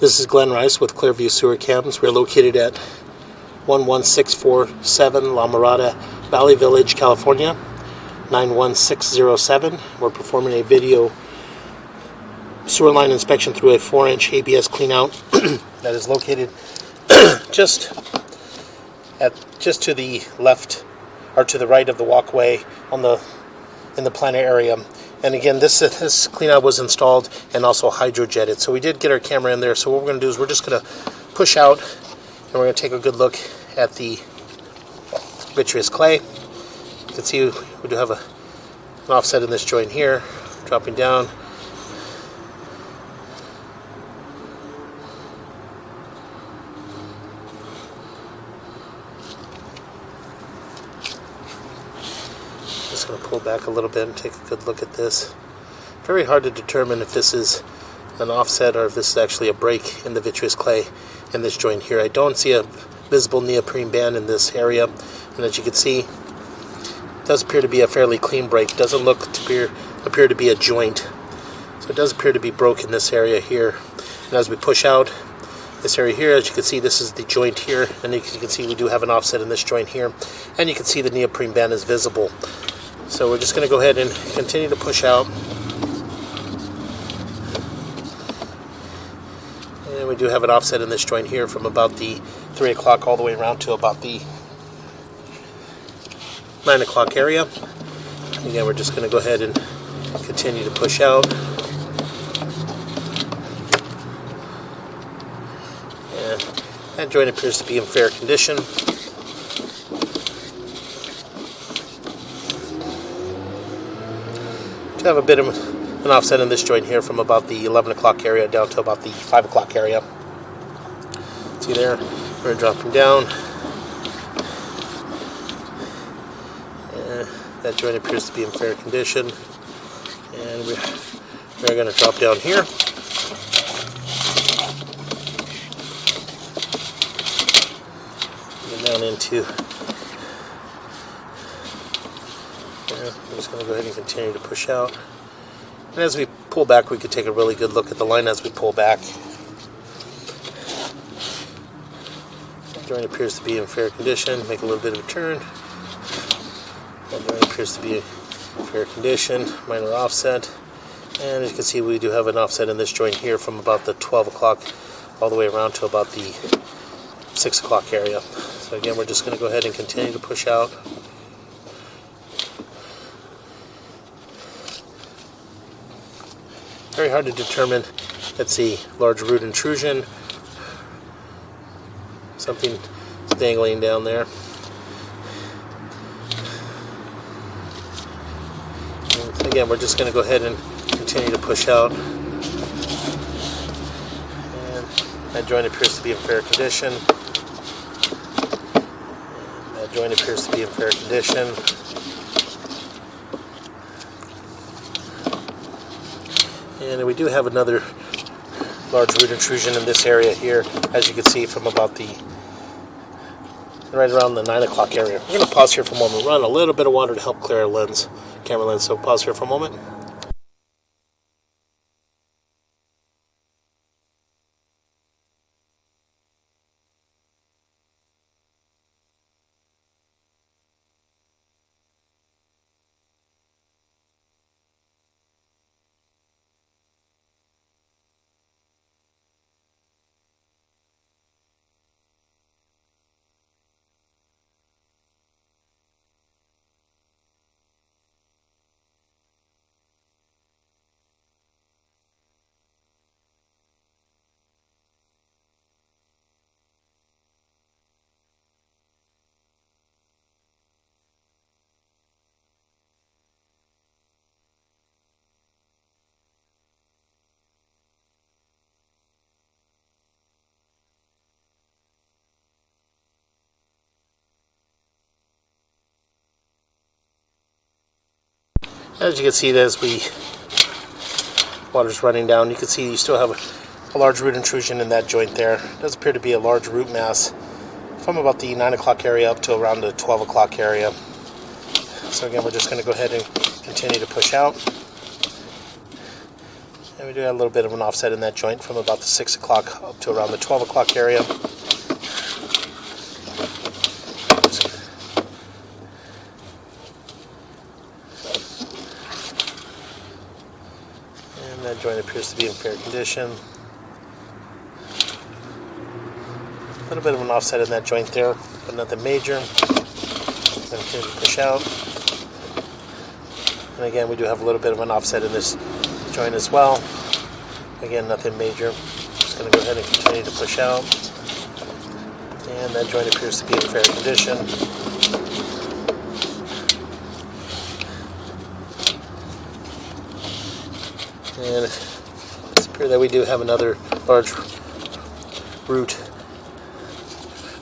This is Glenn Rice with Clearview Sewer Cams. We're located at 11647 La Mirada Valley Village, California, 91607. We're performing a video sewer line inspection through a 4-inch ABS cleanout that is located just to the left or to the right of the walkway in the planter area. And again, this cleanout was installed and also hydrojetted. So we did get our camera in there. So what we're going to do is we're just going to push out and we're going to take a good look at the vitreous clay. You can see we do have an offset in this joint here, dropping down. Just going to pull back a little bit and take a good look at this. Very hard to determine if this is an offset or if this is actually a break in the vitreous clay in this joint here. I don't see a visible neoprene band in this area, and as you can see, it does appear to be a fairly clean break. Doesn't look to appear to be a joint. So it does appear to be broke in this area here. And as we push out this area here, as you can see, this is the joint here, and you can see we do have an offset in this joint here, and you can see the neoprene band is visible. So we're just going to go ahead and continue to push out. And we do have an offset in this joint here from about the 3 o'clock all the way around to about the 9 o'clock area. Again, we're just going to go ahead and continue to push out. And that joint appears to be in fair condition. To have a bit of an offset in this joint here from about the 11 o'clock area down to about the 5 o'clock area. See there, we're dropping down. And that joint appears to be in fair condition. And we're going to drop down here. And down into. I'm just going to go ahead and continue to push out. And as we pull back, we could take a really good look at the line as we pull back. The joint appears to be in fair condition. Make a little bit of a turn. That joint appears to be in fair condition. Minor offset. And as you can see, we do have an offset in this joint here from about the 12 o'clock all the way around to about the 6 o'clock area. So again, we're just going to go ahead and continue to push out. Very hard to determine. Let's see, large root intrusion. Something dangling down there. And again, we're just going to go ahead and continue to push out. And that joint appears to be in fair condition. And that joint appears to be in fair condition. And we do have another large root intrusion in this area here, as you can see from about right around the 9 o'clock area. We're going to pause here for a moment, run a little bit of water to help clear our camera lens. So pause here for a moment. As you can see, as water's running down, you can see you still have a large root intrusion in that joint there. It does appear to be a large root mass from about the 9 o'clock area up to around the 12 o'clock area. So again, we're just going to go ahead and continue to push out. And we do have a little bit of an offset in that joint from about the 6 o'clock up to around the 12 o'clock area. And that joint appears to be in fair condition. A little bit of an offset in that joint there, but nothing major. Then continue to push out. And again, we do have a little bit of an offset in this joint as well. Again, nothing major. Just going to go ahead and continue to push out. And that joint appears to be in fair condition. And it's appears that we do have another large root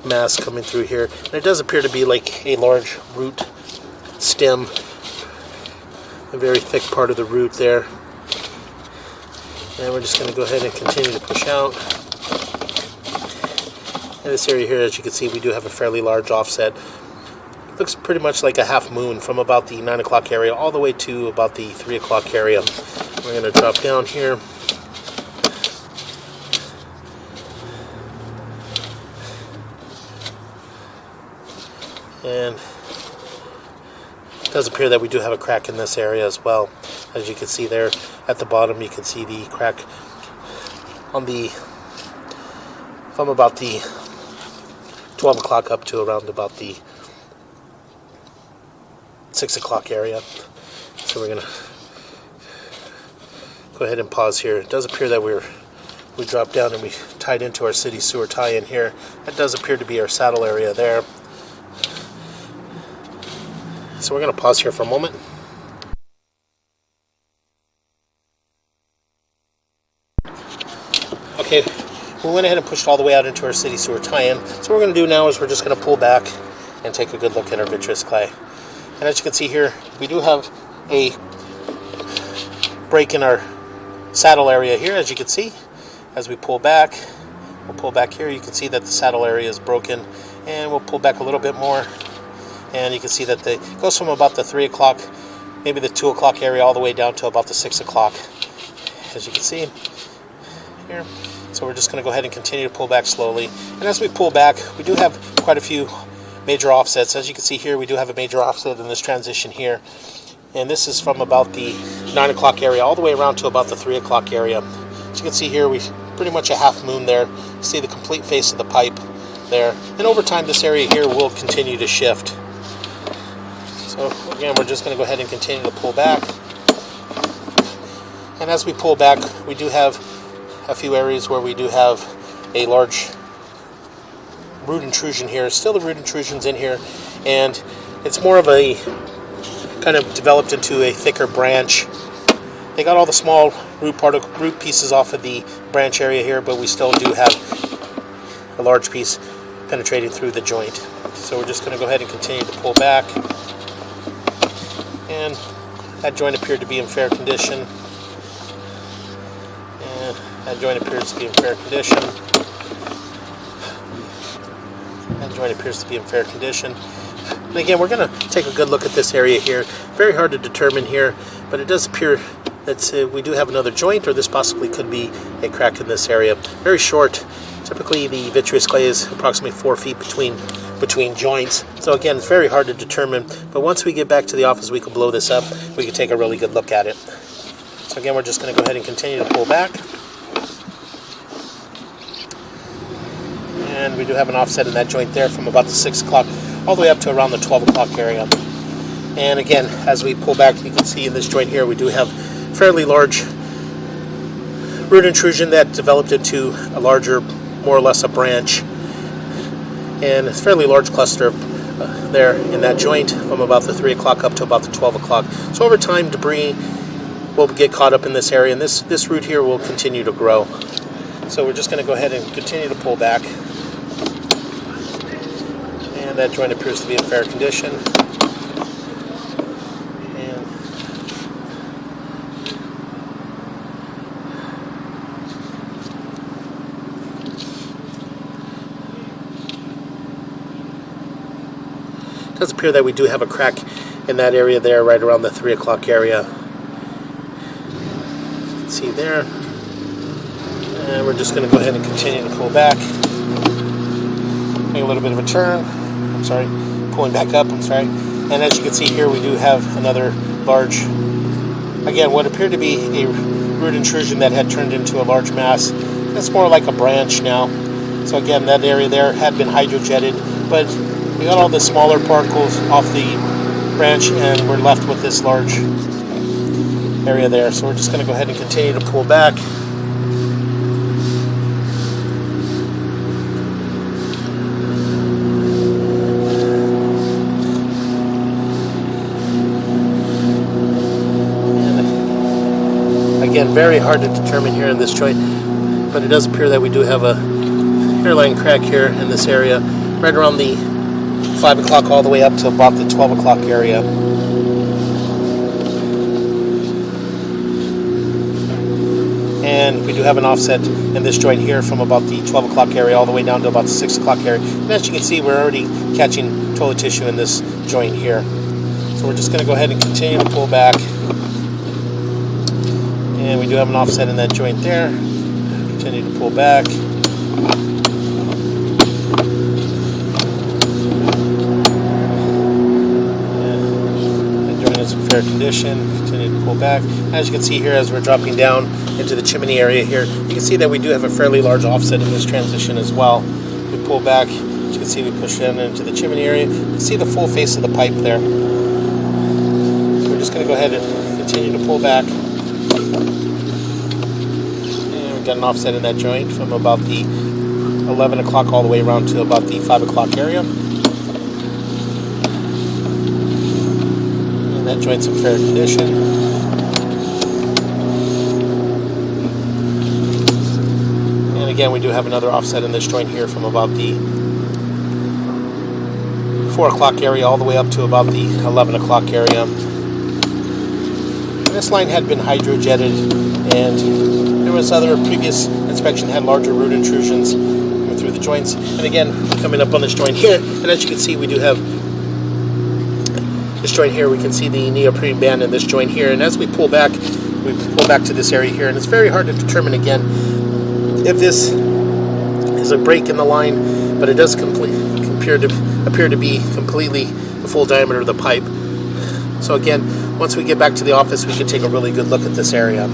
mass coming through here. And it does appear to be like a large root stem, a very thick part of the root there. And we're just going to go ahead and continue to push out. In this area here, as you can see, we do have a fairly large offset. Looks pretty much like a half moon from about the 9 o'clock area all the way to about the 3 o'clock area. We're going to drop down here. And it does appear that we do have a crack in this area as well. As you can see there at the bottom, you can see the crack on the from about the 12 o'clock up to around about the 6 o'clock area. So we're going to go ahead and pause here. It does appear that we dropped down and we tied into our city sewer tie-in here. That does appear to be our saddle area there. So we're going to pause here for a moment. Okay, we went ahead and pushed all the way out into our city sewer tie-in. So what we're going to do now is we're just going to pull back and take a good look at our vitreous clay. And as you can see here, we do have a break in our saddle area here, as you can see. As we pull back, we'll pull back here. You can see that the saddle area is broken. And we'll pull back a little bit more. And you can see that it goes from about the 3 o'clock, maybe the 2 o'clock area, all the way down to about the 6 o'clock, as you can see here. So we're just going to go ahead and continue to pull back slowly. And as we pull back, we do have quite a few major offsets. As you can see here, we do have a major offset in this transition here. And this is from about the 9 o'clock area all the way around to about the 3 o'clock area. As you can see here, we pretty much a half moon there. You see the complete face of the pipe there. And over time, this area here will continue to shift. So again, we're just going to go ahead and continue to pull back. And as we pull back, we do have a few areas where we do have a large root intrusion here. Still the root intrusion's in here, and it's more of a kind of developed into a thicker branch. They got all the small root pieces off of the branch area here, but we still do have a large piece penetrating through the joint. So we're just going to go ahead and continue to pull back. And that joint appeared to be in fair condition. And that joint appears to be in fair condition. That joint appears to be in fair condition. And again, we're going to take a good look at this area here. Very hard to determine here, but it does appear that we do have another joint, or this possibly could be a crack in this area. Very short. Typically, the vitreous clay is approximately 4 feet between joints. So again, it's very hard to determine. But once we get back to the office, we can blow this up. We can take a really good look at it. So again, we're just going to go ahead and continue to pull back. And we do have an offset in that joint there from about the 6 o'clock all the way up to around the 12 o'clock area. And again, as we pull back, you can see in this joint here, we do have fairly large root intrusion that developed into a larger, more or less a branch. And it's a fairly large cluster there in that joint from about the 3 o'clock up to about the 12 o'clock. So over time, debris will get caught up in this area, and this root here will continue to grow. So we're just going to go ahead and continue to pull back. And that joint appears to be in fair condition. And it does appear that we do have a crack in that area there, right around the 3 o'clock area. can see there. And we're just going to go ahead and continue to pull back. Make a little bit of a turn. I'm sorry, pulling back up, I'm sorry. And as you can see here, we do have another large, again, what appeared to be a root intrusion that had turned into a large mass. It's more like a branch now. So again, that area there had been hydrojetted, but we got all the smaller particles off the branch and we're left with this large area there. So we're just going to go ahead and continue to pull back. Again, very hard to determine here in this joint, but it does appear that we do have a hairline crack here in this area, right around the 5 o'clock all the way up to about the 12 o'clock area. And we do have an offset in this joint here from about the 12 o'clock area all the way down to about the 6 o'clock area. And as you can see, we're already catching total tissue in this joint here. So we're just going to go ahead and continue to pull back. And we do have an offset in that joint there. Continue to pull back. That joint is in fair condition. Continue to pull back. As you can see here, as we're dropping down into the chimney area here, you can see that we do have a fairly large offset in this transition as well. We pull back. As you can see, we push down into the chimney area. You can see the full face of the pipe there. So we're just going to go ahead and continue to pull back. Got an offset in that joint from about the 11 o'clock all the way around to about the 5 o'clock area. And that joint's in fair condition. And again, we do have another offset in this joint here from about the 4 o'clock area all the way up to about the 11 o'clock area. And this line had been hydrojetted, and there was other previous inspection had larger root intrusions coming through the joints. And again, coming up on this joint here, and as you can see, we do have this joint here. We can see the neoprene band in this joint here. And as we pull back to this area here, and it's very hard to determine again if this is a break in the line, but it does appear to be completely the full diameter of the pipe. So again, once we get back to the office, we can take a really good look at this area.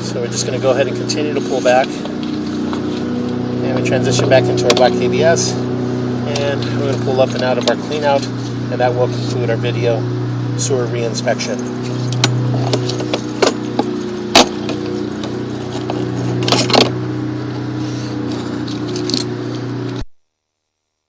So we're just going to go ahead and continue to pull back. And we transition back into our black ABS. And we're going to pull up and out of our clean out. And that will conclude our video sewer reinspection.